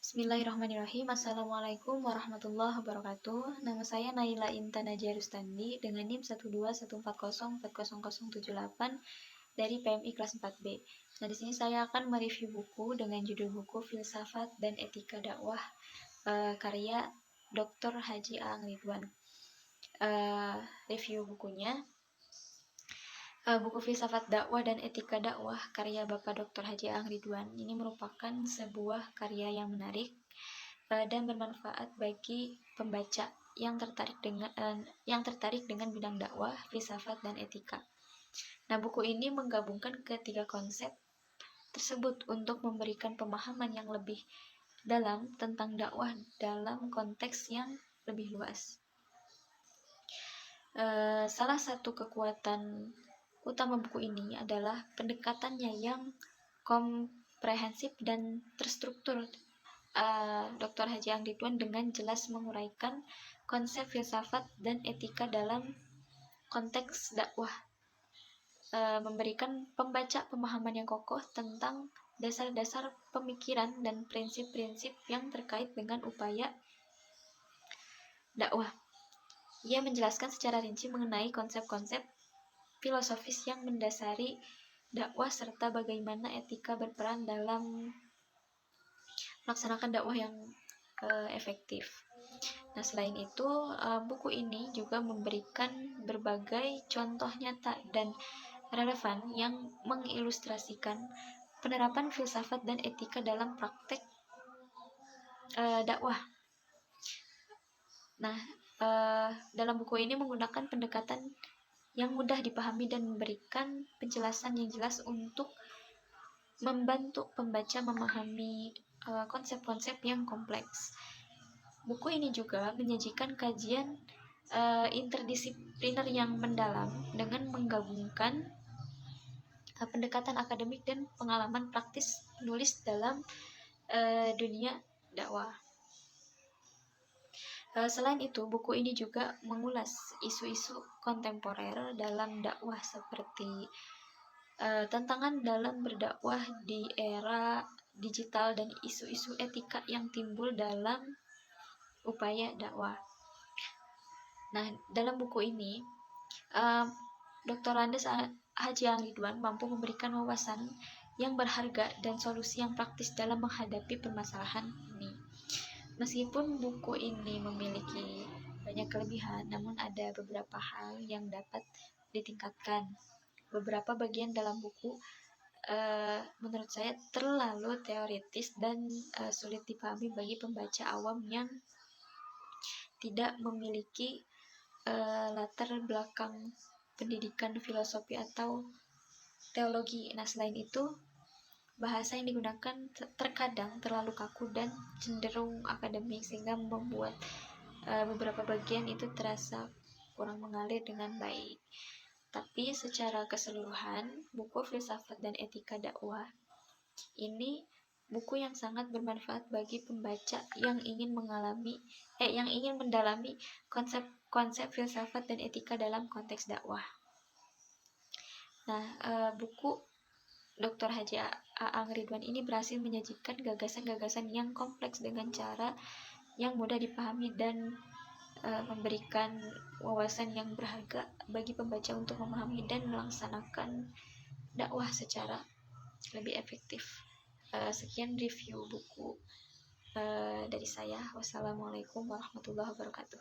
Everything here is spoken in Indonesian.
Bismillahirrahmanirrahim. Assalamualaikum warahmatullahi wabarakatuh. Nama saya Naila Intan Najia Rustandi dengan NIM 12140400078 dari PMI kelas 4B. Nah, di sini saya akan mereview buku dengan judul buku Filsafat dan Etika Dakwah karya Dr. Haji Aang Ridwan. Review bukunya. Buku Filsafat Dakwah dan Etika Dakwah karya Bapak Dr. Haji Aang Ridwan ini merupakan sebuah karya yang menarik dan bermanfaat bagi pembaca yang tertarik dengan bidang dakwah, filsafat, dan etika. Nah, buku ini menggabungkan ketiga konsep tersebut untuk memberikan pemahaman yang lebih dalam tentang dakwah dalam konteks yang lebih luas. Salah satu kekuatan utama buku ini adalah pendekatannya yang komprehensif dan terstruktur. Dr. Haji Aang Ridwan dengan jelas menguraikan konsep filsafat dan etika dalam konteks dakwah, memberikan pembaca pemahaman yang kokoh tentang dasar-dasar pemikiran dan prinsip-prinsip yang terkait dengan upaya dakwah. Ia menjelaskan secara rinci mengenai konsep-konsep filosofis yang mendasari dakwah serta bagaimana etika berperan dalam melaksanakan dakwah yang efektif. Nah, selain itu, buku ini juga memberikan berbagai contoh nyata dan relevan yang mengilustrasikan penerapan filsafat dan etika dalam praktek dakwah. Nah, dalam buku ini menggunakan pendekatan yang mudah dipahami dan memberikan penjelasan yang jelas untuk membantu pembaca memahami konsep-konsep yang kompleks. Buku ini juga menyajikan kajian interdisipliner yang mendalam dengan menggabungkan pendekatan akademik dan pengalaman praktis penulis dalam dunia dakwah. Selain itu, buku ini juga mengulas isu-isu kontemporer dalam dakwah seperti tantangan dalam berdakwah di era digital dan isu-isu etika yang timbul dalam upaya dakwah. Nah, dalam buku ini, Dr. Andes Haji Aang Ridwan mampu memberikan wawasan yang berharga dan solusi yang praktis dalam menghadapi permasalahan ini. Meskipun buku ini memiliki banyak kelebihan, namun ada beberapa hal yang dapat ditingkatkan. Beberapa bagian dalam buku menurut saya terlalu teoritis dan sulit dipahami bagi pembaca awam yang tidak memiliki latar belakang pendidikan filosofi atau teologi. Nah, selain itu, bahasa yang digunakan terkadang terlalu kaku dan cenderung akademik sehingga membuat beberapa bagian itu terasa kurang mengalir dengan baik. Tapi secara keseluruhan, buku Filsafat dan Etika Dakwah ini buku yang sangat bermanfaat bagi pembaca yang ingin mendalami konsep filsafat dan etika dalam konteks dakwah. Nah, buku Dr. Haji Aang Ridwan ini berhasil menyajikan gagasan-gagasan yang kompleks dengan cara yang mudah dipahami dan memberikan wawasan yang berharga bagi pembaca untuk memahami dan melaksanakan dakwah secara lebih efektif. Sekian review buku dari saya. Wassalamualaikum warahmatullahi wabarakatuh.